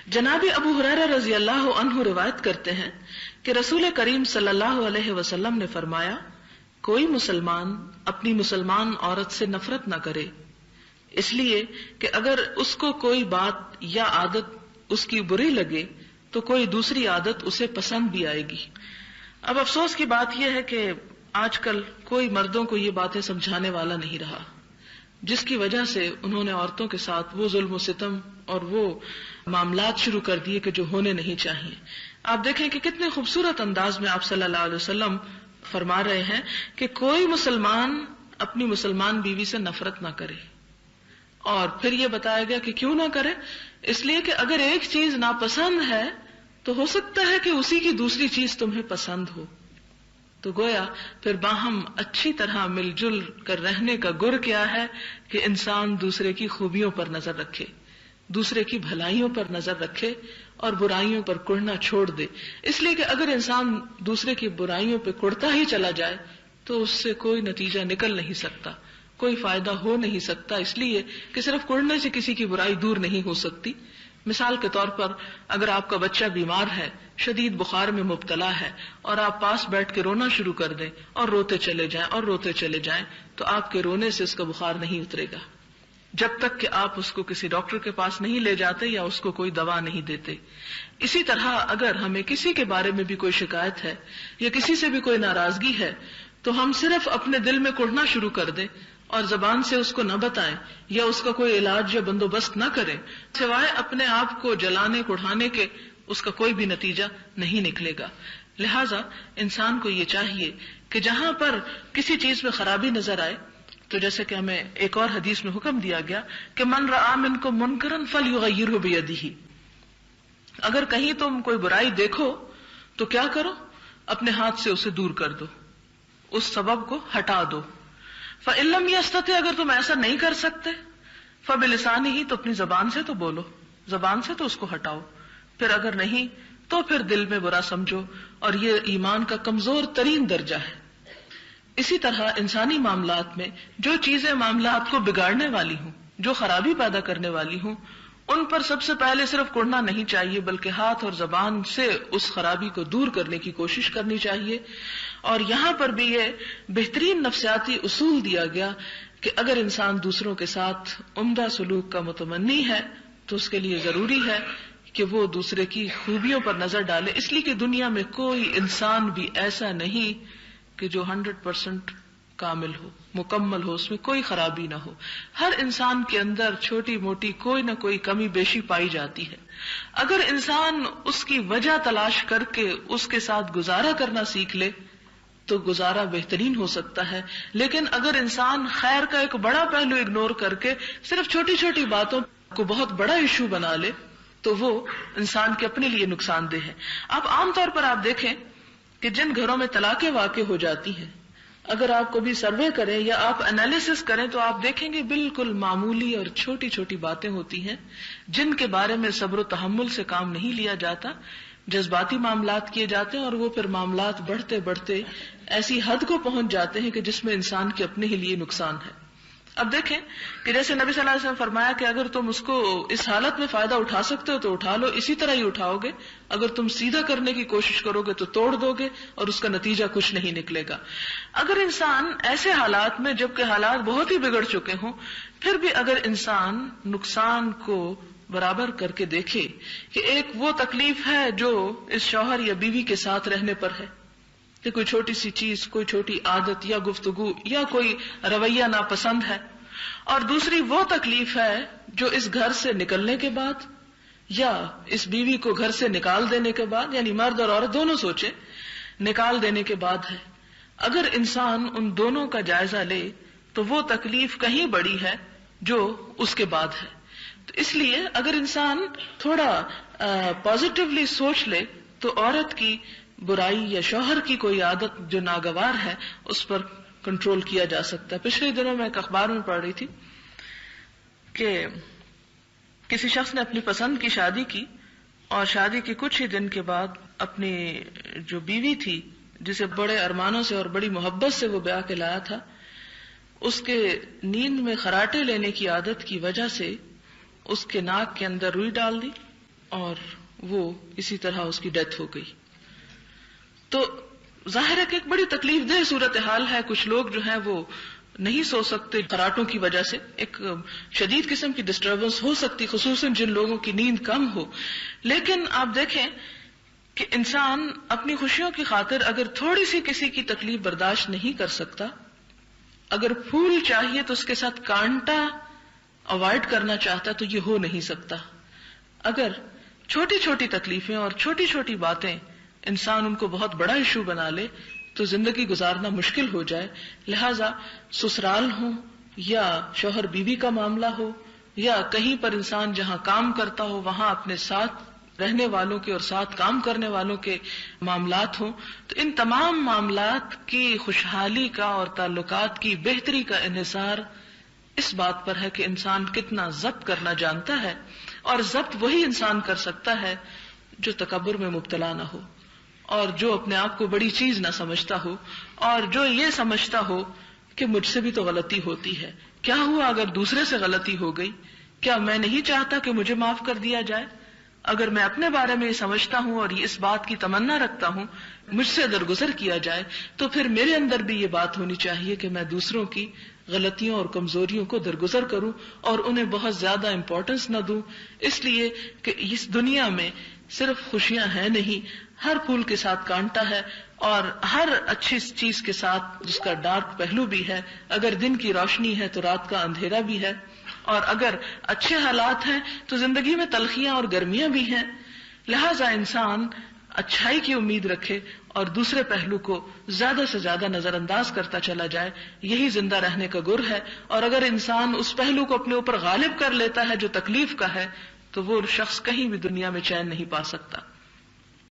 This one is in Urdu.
جناب ابو ہریرہ رضی اللہ عنہ روایت کرتے ہیں کہ رسول کریم صلی اللہ علیہ وسلم نے فرمایا، کوئی مسلمان اپنی مسلمان عورت سے نفرت نہ کرے، اس لیے کہ اگر اس کو کوئی بات یا عادت اس کی بری لگے تو کوئی دوسری عادت اسے پسند بھی آئے گی۔ اب افسوس کی بات یہ ہے کہ آج کل کوئی مردوں کو یہ باتیں سمجھانے والا نہیں رہا، جس کی وجہ سے انہوں نے عورتوں کے ساتھ وہ ظلم و ستم اور وہ معاملات شروع کر دیے کہ جو ہونے نہیں چاہیے۔ آپ دیکھیں کہ کتنے خوبصورت انداز میں آپ صلی اللہ علیہ وسلم فرما رہے ہیں کہ کوئی مسلمان اپنی مسلمان بیوی سے نفرت نہ کرے، اور پھر یہ بتایا گیا کہ کیوں نہ کرے، اس لیے کہ اگر ایک چیز ناپسند ہے تو ہو سکتا ہے کہ اسی کی دوسری چیز تمہیں پسند ہو۔ تو گویا پھر باہم اچھی طرح مل جل کر رہنے کا گر کیا ہے کہ انسان دوسرے کی خوبیوں پر نظر رکھے، دوسرے کی بھلائیوں پر نظر رکھے اور برائیوں پر کڑنا چھوڑ دے۔ اس لیے کہ اگر انسان دوسرے کی برائیوں پہ کڑتا ہی چلا جائے تو اس سے کوئی نتیجہ نکل نہیں سکتا، کوئی فائدہ ہو نہیں سکتا، اس لیے کہ صرف کڑنے سے کسی کی برائی دور نہیں ہو سکتی۔ مثال کے طور پر اگر آپ کا بچہ بیمار ہے، شدید بخار میں مبتلا ہے، اور آپ پاس بیٹھ کے رونا شروع کر دیں اور روتے چلے جائیں اور روتے چلے جائیں، تو آپ کے رونے سے اس کا بخار نہیں اترے گا جب تک کہ آپ اس کو کسی ڈاکٹر کے پاس نہیں لے جاتے یا اس کو کوئی دوا نہیں دیتے۔ اسی طرح اگر ہمیں کسی کے بارے میں بھی کوئی شکایت ہے یا کسی سے بھی کوئی ناراضگی ہے تو ہم صرف اپنے دل میں کڑھنا شروع کر دیں اور زبان سے اس کو نہ بتائیں یا اس کا کوئی علاج یا بندوبست نہ کریں، سوائے اپنے آپ کو جلانے کڑھانے کے اس کا کوئی بھی نتیجہ نہیں نکلے گا۔ لہٰذا انسان کو یہ چاہیے کہ جہاں پر کسی چیز میں خرابی نظر آئے، تو جیسے کہ ہمیں ایک اور حدیث میں حکم دیا گیا کہ من رآ منکم منکرا فلیغیرہ بیدہ، اگر کہیں تم کوئی برائی دیکھو تو کیا کرو، اپنے ہاتھ سے اسے دور کر دو، اس سبب کو ہٹا دو۔ فإن لم یستطع، اگر تم ایسا نہیں کر سکتے، فبلسانہ، تو اپنی زبان سے تو بولو، زبان سے تو اس کو ہٹاؤ، پھر اگر نہیں تو پھر دل میں برا سمجھو، اور یہ ایمان کا کمزور ترین درجہ ہے۔ اسی طرح انسانی معاملات میں جو چیزیں معاملات کو بگاڑنے والی ہوں، جو خرابی پیدا کرنے والی ہوں، ان پر سب سے پہلے صرف کڑنا نہیں چاہیے بلکہ ہاتھ اور زبان سے اس خرابی کو دور کرنے کی کوشش کرنی چاہیے۔ اور یہاں پر بھی یہ بہترین نفسیاتی اصول دیا گیا کہ اگر انسان دوسروں کے ساتھ عمدہ سلوک کا متمنی ہے تو اس کے لیے ضروری ہے کہ وہ دوسرے کی خوبیوں پر نظر ڈالے، اس لیے کہ دنیا میں کوئی انسان بھی ایسا نہیں کہ جو 100% کامل ہو، مکمل ہو، اس میں کوئی خرابی نہ ہو۔ ہر انسان کے اندر چھوٹی موٹی کوئی نہ کوئی کمی بیشی پائی جاتی ہے۔ اگر انسان اس کی وجہ تلاش کر کے اس کے ساتھ گزارا کرنا سیکھ لے تو گزارا بہترین ہو سکتا ہے، لیکن اگر انسان خیر کا ایک بڑا پہلو اگنور کر کے صرف چھوٹی چھوٹی باتوں کو بہت بڑا ایشو بنا لے تو وہ انسان کے اپنے لیے نقصان دہ ہے۔ اب عام طور پر آپ دیکھیں کہ جن گھروں میں طلاقیں واقع ہو جاتی ہیں، اگر آپ کو بھی سروے کریں یا آپ انالیسس کریں تو آپ دیکھیں گے بالکل معمولی اور چھوٹی چھوٹی باتیں ہوتی ہیں جن کے بارے میں صبر و تحمل سے کام نہیں لیا جاتا، جذباتی معاملات کیے جاتے ہیں، اور وہ پھر معاملات بڑھتے بڑھتے ایسی حد کو پہنچ جاتے ہیں کہ جس میں انسان کے اپنے ہی لیے نقصان ہے۔ اب دیکھیں کہ جیسے نبی صلی اللہ علیہ وسلم فرمایا کہ اگر تم اس کو اس حالت میں فائدہ اٹھا سکتے ہو تو اٹھا لو، اسی طرح ہی اٹھاؤ گے، اگر تم سیدھا کرنے کی کوشش کرو گے تو توڑ دو گے اور اس کا نتیجہ کچھ نہیں نکلے گا۔ اگر انسان ایسے حالات میں، جبکہ حالات بہت ہی بگڑ چکے ہوں، پھر بھی اگر انسان نقصان کو برابر کر کے دیکھے کہ ایک وہ تکلیف ہے جو اس شوہر یا بیوی کے ساتھ رہنے پر ہے کہ کوئی چھوٹی سی چیز، کوئی چھوٹی عادت یا گفتگو یا کوئی رویہ ناپسند ہے، اور دوسری وہ تکلیف ہے جو اس گھر سے نکلنے کے بعد یا اس بیوی کو گھر سے نکال دینے کے بعد، یعنی مرد اور عورت دونوں سوچیں، نکال دینے کے بعد ہے۔ اگر انسان ان دونوں کا جائزہ لے تو وہ تکلیف کہیں بڑی ہے جو اس کے بعد ہے۔ تو اس لیے اگر انسان تھوڑا پازیٹیولی سوچ لے تو عورت کی برائی یا شوہر کی کوئی عادت جو ناگوار ہے اس پر کنٹرول کیا جا سکتا ہے۔ پچھلے دنوں میں ایک اخبار میں پڑھ رہی تھی کہ کسی شخص نے اپنی پسند کی شادی کی، اور شادی کے کچھ ہی دن کے بعد اپنی جو بیوی تھی جسے بڑے ارمانوں سے اور بڑی محبت سے وہ بیاہ کے لایا تھا، اس کے نیند میں خراٹے لینے کی عادت کی وجہ سے اس کے ناک کے اندر روئی ڈال دی اور وہ اسی طرح اس کی ڈیتھ ہو گئی. تو ظاہر ہے کہ ایک بڑی تکلیف دہ صورتحال ہے. کچھ لوگ جو ہیں وہ نہیں سو سکتے خراٹوں کی وجہ سے، ایک شدید قسم کی ڈسٹربنس ہو سکتی، خصوصاً جن لوگوں کی نیند کم ہو. لیکن آپ دیکھیں کہ انسان اپنی خوشیوں کی خاطر اگر تھوڑی سی کسی کی تکلیف برداشت نہیں کر سکتا، اگر پھول چاہیے تو اس کے ساتھ کانٹا اوائڈ کرنا چاہتا تو یہ ہو نہیں سکتا. اگر چھوٹی چھوٹی تکلیفیں اور چھوٹی چھوٹی باتیں انسان ان کو بہت بڑا ایشو بنا لے تو زندگی گزارنا مشکل ہو جائے. لہذا سسرال ہو یا شوہر بیوی کا معاملہ ہو یا کہیں پر انسان جہاں کام کرتا ہو وہاں اپنے ساتھ رہنے والوں کے اور ساتھ کام کرنے والوں کے معاملات ہوں، تو ان تمام معاملات کی خوشحالی کا اور تعلقات کی بہتری کا انحصار اس بات پر ہے کہ انسان کتنا ضبط کرنا جانتا ہے. اور ضبط وہی انسان کر سکتا ہے جو تکبر میں مبتلا نہ ہو اور جو اپنے آپ کو بڑی چیز نہ سمجھتا ہو اور جو یہ سمجھتا ہو کہ مجھ سے بھی تو غلطی ہوتی ہے، کیا ہوا اگر دوسرے سے غلطی ہو گئی، کیا میں نہیں چاہتا کہ مجھے معاف کر دیا جائے. اگر میں اپنے بارے میں یہ سمجھتا ہوں اور اس بات کی تمنا رکھتا ہوں مجھ سے درگزر کیا جائے تو پھر میرے اندر بھی یہ بات ہونی چاہیے کہ میں دوسروں کی غلطیوں اور کمزوریوں کو درگزر کروں اور انہیں بہت زیادہ امپورٹنس نہ دوں، اس لیے کہ اس دنیا میں صرف خوشیاں ہیں نہیں، ہر پھول کے ساتھ کانٹا ہے اور ہر اچھی چیز کے ساتھ جس کا ڈارک پہلو بھی ہے. اگر دن کی روشنی ہے تو رات کا اندھیرا بھی ہے، اور اگر اچھے حالات ہیں تو زندگی میں تلخیاں اور گرمیاں بھی ہیں. لہذا انسان اچھائی کی امید رکھے اور دوسرے پہلو کو زیادہ سے زیادہ نظر انداز کرتا چلا جائے، یہی زندہ رہنے کا گر ہے. اور اگر انسان اس پہلو کو اپنے اوپر غالب کر لیتا ہے جو تکلیف کا ہے تو وہ شخص کہیں بھی دنیا میں چین نہیں پا سکتا.